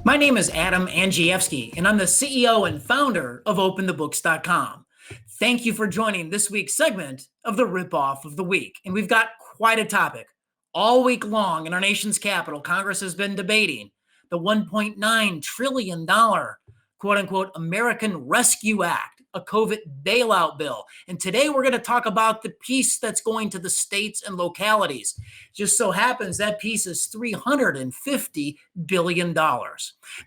My name is Adam Andrzejewski, and I'm the CEO and founder of OpenTheBooks.com. Thank you for joining this week's segment of the Ripoff of the Week. And we've got quite a topic. All week long in our nation's capital, Congress has been debating the $1.9 trillion quote unquote American Rescue Act, a COVID bailout bill. And today we're going to talk about the piece that's going to the states and localities. Just so happens that piece is $350 billion.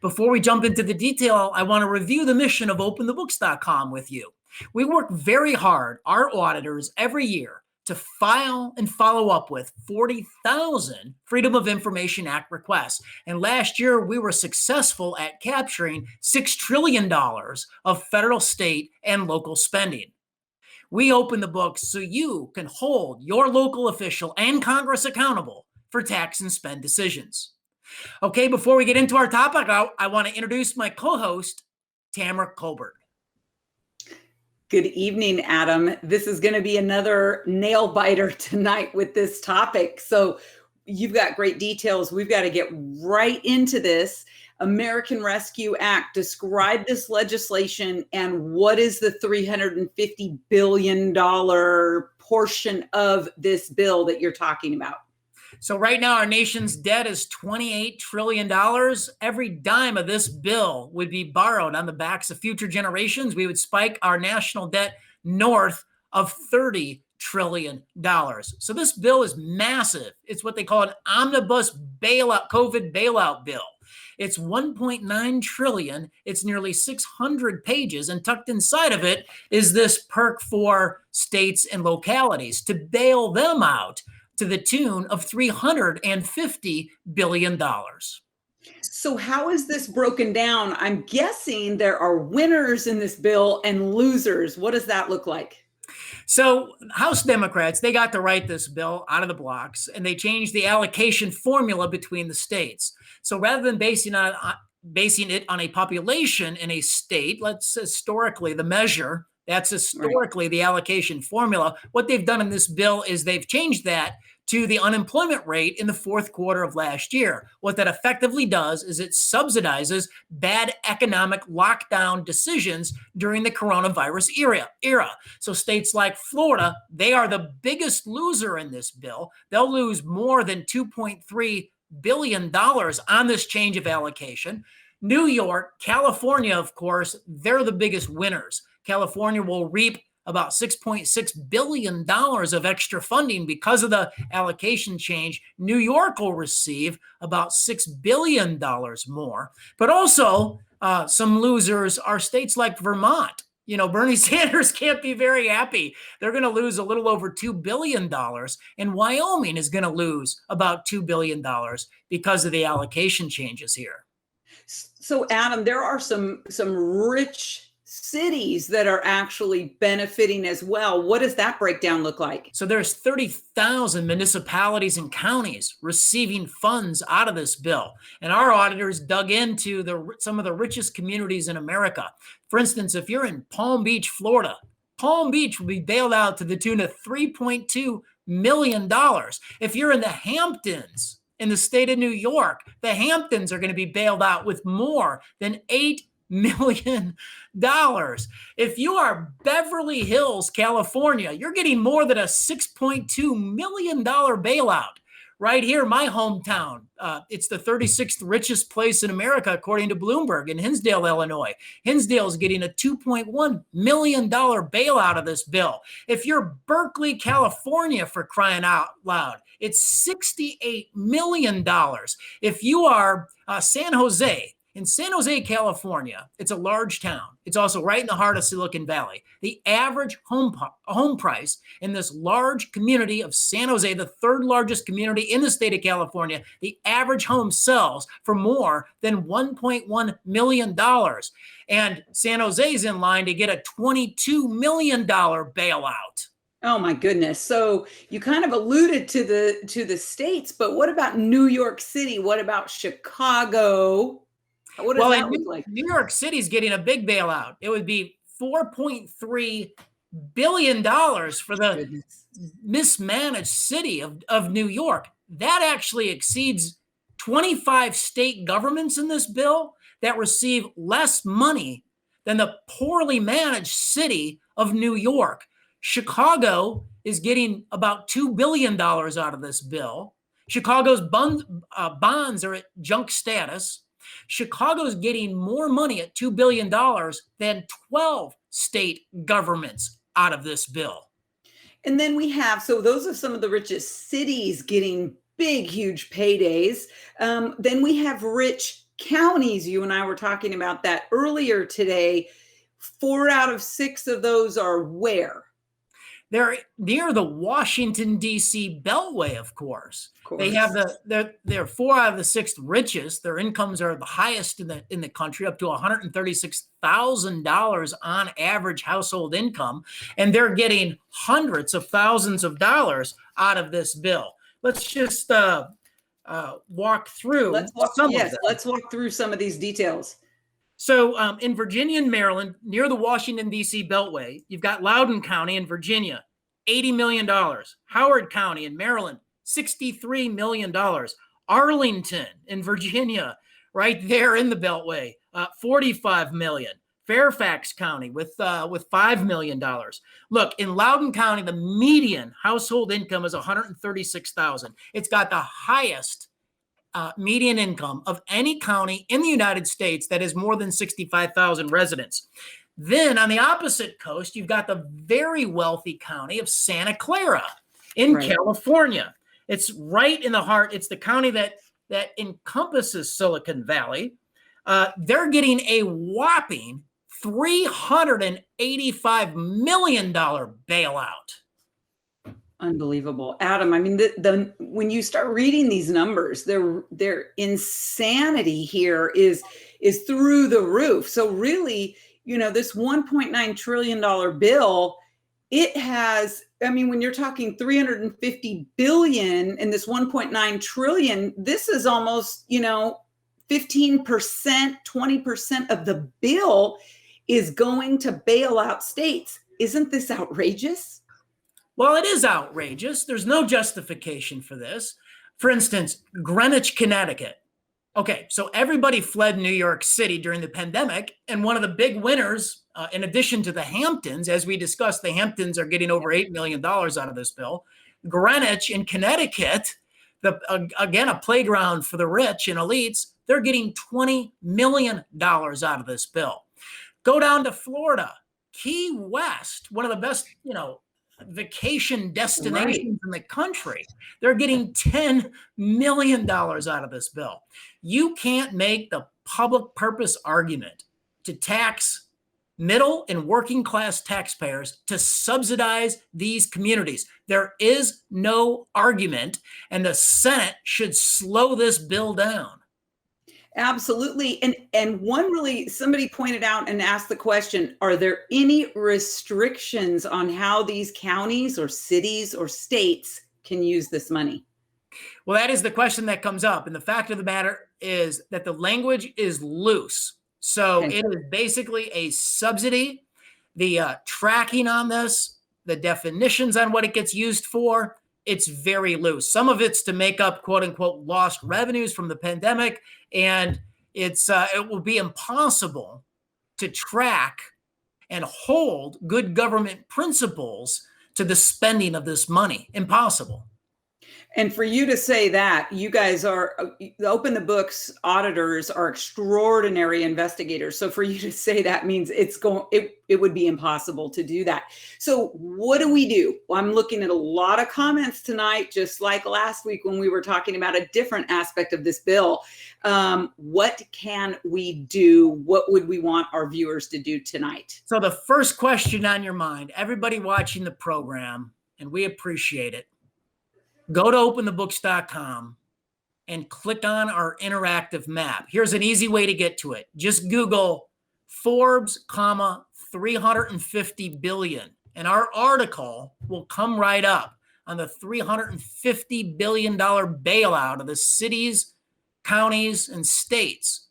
Before we jump into the detail, I want to review the mission of OpenTheBooks.com with you. We work very hard, our auditors, every year to file and follow up with 40,000 Freedom of Information Act requests. And last year, we were successful at capturing $6 trillion of federal, state, and local spending. We open the books so you can hold your local official and Congress accountable for tax and spend decisions. Okay, before we get into our topic, I want to introduce my co-host, Tamara Colbert. Good evening, Adam. This is going to be another nail biter tonight with this topic. So you've got great details. We've got to get right into this. American Rescue Act. Describe this legislation and what is the $350 billion portion of this bill that you're talking about? So right now, our nation's debt is $28 trillion. Every dime of this bill would be borrowed on the backs of future generations. We would spike our national debt north of $30 trillion. So this bill is massive. It's what they call an omnibus bailout, COVID bailout bill. It's $1.9 trillion. It's nearly 600 pages, and tucked inside of it is this perk for states and localities to bail them out to the tune of $350 billion. So how is this broken down? I'm guessing there are winners in this bill and losers. What does that look like? So House Democrats, they got to write this bill out of the blocks, and they changed the allocation formula between the states. So rather than basing it on a population in a state, let's historically the measure, that's historically the allocation formula. What they've done in this bill is they've changed that to the unemployment rate in the fourth quarter of last year. What that effectively does is it subsidizes bad economic lockdown decisions during the coronavirus era. So states like Florida, they are the biggest loser in this bill. They'll lose more than $2.3 billion on this change of allocation. New York, California, of course, they're the biggest winners. California will reap about $6.6 billion of extra funding because of the allocation change. New York will receive about $6 billion more. But also, some losers are states like Vermont. You know, Bernie Sanders can't be very happy. They're going to lose a little over $2 billion, and Wyoming is going to lose about $2 billion because of the allocation changes here. So, Adam, there are some rich cities that are actually benefiting as well. What does that breakdown look like? So there's 30,000 municipalities and counties receiving funds out of this bill. And our auditors dug into some of the richest communities in America. For instance, if you're in Palm Beach, Florida, Palm Beach will be bailed out to the tune of $3.2 million. If you're in the Hamptons, in the state of New York, the Hamptons are going to be bailed out with more than $8 million. If you are Beverly Hills, California, you're getting more than a $6.2 million bailout. Right here, my hometown, it's the 36th richest place in America, according to Bloomberg, in Hinsdale, Illinois. Hinsdale is getting a $2.1 million bailout of this bill. If you're Berkeley, California, for crying out loud, it's $68 million. If you are San Jose, in San Jose, California, it's a large town. It's also right in the heart of Silicon Valley. The average home price in this large community of San Jose, the third largest community in the state of California, the average home sells for more than $1.1 million. And San Jose is in line to get a $22 million bailout. Oh my goodness. So you kind of alluded to the states, but what about New York City? What about Chicago? What does that look like? New York City's getting a big bailout. It would be $4.3 billion for the mismanaged city of New York. That actually exceeds 25 state governments in this bill that receive less money than the poorly managed city of New York. Chicago is getting about $2 billion out of this bill. Chicago's bonds are at junk status. Chicago's getting more money at $2 billion than 12 state governments out of this bill. And then we have, so those are some of the richest cities getting big, huge paydays. Then we have rich counties. You and I were talking about that earlier today. 4 out of 6 of those are where? They're near the Washington, D.C. Beltway, of course. They have they're 4 out of the 6 richest. Their incomes are the highest in the country, up to $136,000 on average household income. And they're getting hundreds of thousands of dollars out of this bill. Let's just walk through some of them. Let's walk through some of these details. So in Virginia and Maryland, near the Washington, D.C. Beltway, you've got Loudoun County in Virginia, $80 million. Howard County in Maryland, $63 million. Arlington in Virginia, right there in the Beltway, $45 million. Fairfax County with $5 million. Look, in Loudoun County, the median household income is $136,000. It's got the highest median income of any county in the United States that is more than 65,000 residents. Then on the opposite coast, you've got the very wealthy county of Santa Clara in California. It's right in the heart. It's the county that encompasses Silicon Valley. They're getting a whopping $385 million bailout. Unbelievable. Adam, I mean, when you start reading these numbers, their insanity here is through the roof. So really, this $1.9 trillion bill, it has, I mean, when you're talking 350 billion and this 1.9 trillion, this is almost, 15%, 20% of the bill is going to bail out states. Isn't this outrageous? Well, it is outrageous. There's no justification for this. For instance, Greenwich, Connecticut. Okay, so everybody fled New York City during the pandemic, and one of the big winners, in addition to the Hamptons, as we discussed, the Hamptons are getting over $8 million out of this bill. Greenwich in Connecticut, again, a playground for the rich and elites, they're getting $20 million out of this bill. Go down to Florida, Key West, one of the best, vacation destinations in the country. They're getting $10 million out of this bill. You can't make the public purpose argument to tax middle and working class taxpayers to subsidize these communities. There is no argument, and the Senate should slow this bill down. Absolutely. And somebody pointed out and asked the question, are there any restrictions on how these counties or cities or states can use this money? Well, that is the question that comes up. And the fact of the matter is that the language is loose. So It is basically a subsidy. The tracking on this, the definitions on what it gets used for, it's very loose. Some of it's to make up, quote unquote, lost revenues from the pandemic. And it will be impossible to track and hold good government principles to the spending of this money. Impossible. And for you to say that, you guys are, Open the Books auditors are extraordinary investigators. So for you to say that means it would be impossible to do that. So what do we do? Well, I'm looking at a lot of comments tonight, just like last week when we were talking about a different aspect of this bill. What can we do? What would we want our viewers to do tonight? So the first question on your mind, everybody watching the program, and we appreciate it, go to openthebooks.com and click on our interactive map. Here's an easy way to get to it. Just Google Forbes, 350 billion, and our article will come right up on the $350 billion bailout of the cities, counties, and states.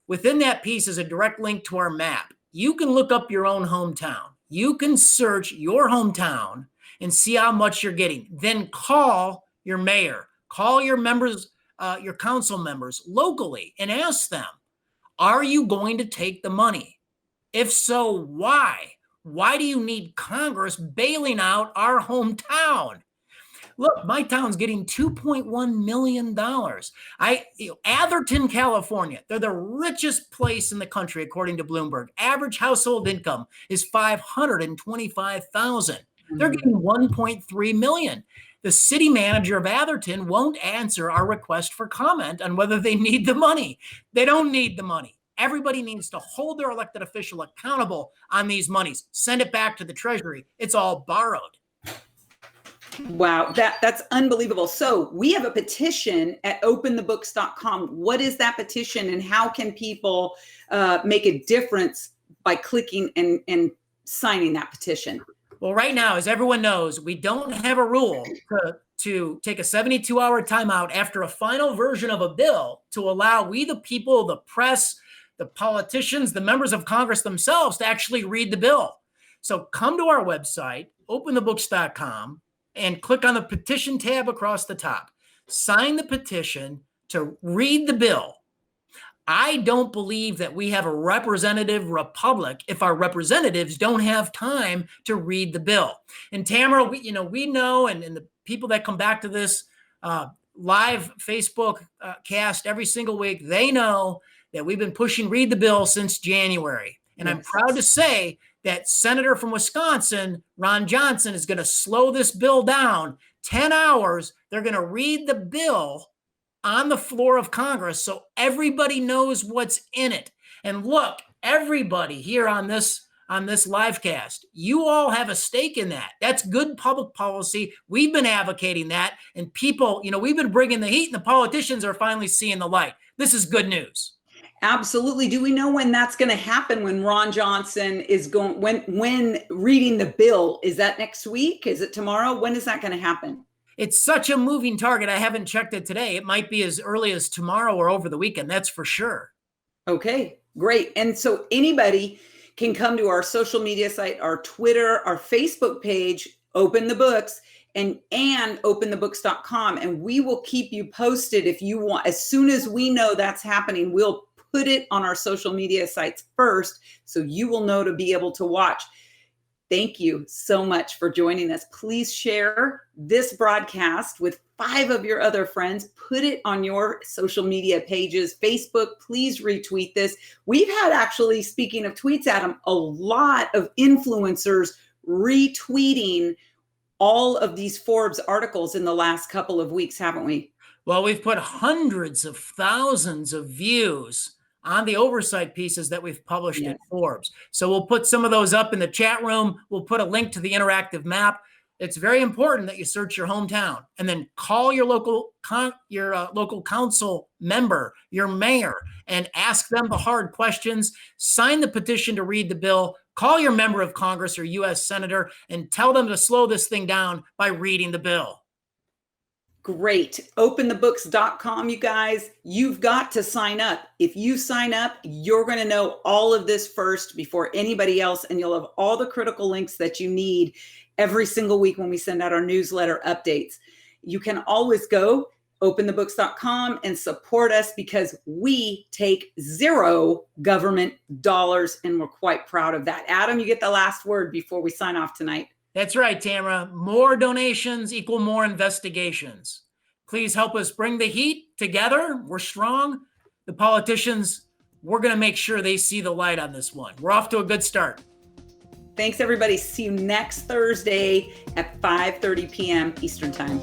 Within that piece is a direct link to our map. You can look up your own hometown. You can search your hometown and see how much you're getting. Then call your mayor, call your members your council members locally and ask them, are you going to take the money? If so, why? Why do you need Congress bailing out our hometown? Look, my town's getting $2.1 million. Atherton, California, they're the richest place in the country, according to Bloomberg. Average household income is $525,000. They're getting $1.3 million. The city manager of Atherton won't answer our request for comment on whether they need the money. They don't need the money. Everybody needs to hold their elected official accountable on these monies. Send it back to the Treasury. It's all borrowed. Wow, that's unbelievable. So we have a petition at openthebooks.com. What is that petition, and how can people make a difference by clicking and signing that petition? Well, right now, as everyone knows, we don't have a rule to take a 72-hour timeout after a final version of a bill to allow we, the people, the press, the politicians, the members of Congress themselves to actually read the bill. So come to our website, openthebooks.com, and click on the petition tab across the top. Sign the petition to read the bill. I don't believe that we have a representative republic if our representatives don't have time to read the bill. And Tamara, we know, and the people that come back to this live Facebook cast every single week, they know that we've been pushing read the bill since January. And I'm proud to say that Senator from Wisconsin, Ron Johnson, is going to slow this bill down 10 hours. They're going to read the bill on the floor of Congress so everybody knows what's in it. And look, everybody here on this live cast, you all have a stake in that. That's good public policy. We've been advocating that, and people, we've been bringing the heat, and the politicians are finally seeing the light. This is good news. Absolutely. Do we know when that's going to happen, when Ron Johnson is going, when reading the bill? Is that next week? Is it tomorrow? When is that going to happen? It's such a moving target. I haven't checked it today. It might be as early as tomorrow or over the weekend. That's for sure. Okay, great. And so anybody can come to our social media site, our Twitter, our Facebook page, Open the Books, and openthebooks.com. And we will keep you posted if you want. As soon as we know that's happening, we'll put it on our social media sites first, so you will know to be able to watch. Thank you so much for joining us. Please share this broadcast with 5 of your other friends. Put it on your social media pages. Facebook, please retweet this. We've had, actually, speaking of tweets, Adam, a lot of influencers retweeting all of these Forbes articles in the last couple of weeks, haven't we? Well, we've put hundreds of thousands of views on the oversight pieces that we've published in Forbes. So we'll put some of those up in the chat room. We'll put a link to the interactive map. It's very important that you search your hometown and then call your local council member, your mayor, and ask them the hard questions. Sign the petition to read the bill. Call your member of Congress or U.S. Senator and tell them to slow this thing down by reading the bill. Great. Openthebooks.com, you guys. You've got to sign up. If you sign up, you're going to know all of this first before anybody else, and you'll have all the critical links that you need every single week when we send out our newsletter updates. You can always go openthebooks.com and support us, because we take zero government dollars, and we're quite proud of that. Adam, you get the last word before we sign off tonight. That's right, Tamara. More donations equal more investigations. Please help us bring the heat together. We're strong. The politicians, we're going to make sure they see the light on this one. We're off to a good start. Thanks, everybody. See you next Thursday at 5:30 p.m. Eastern Time.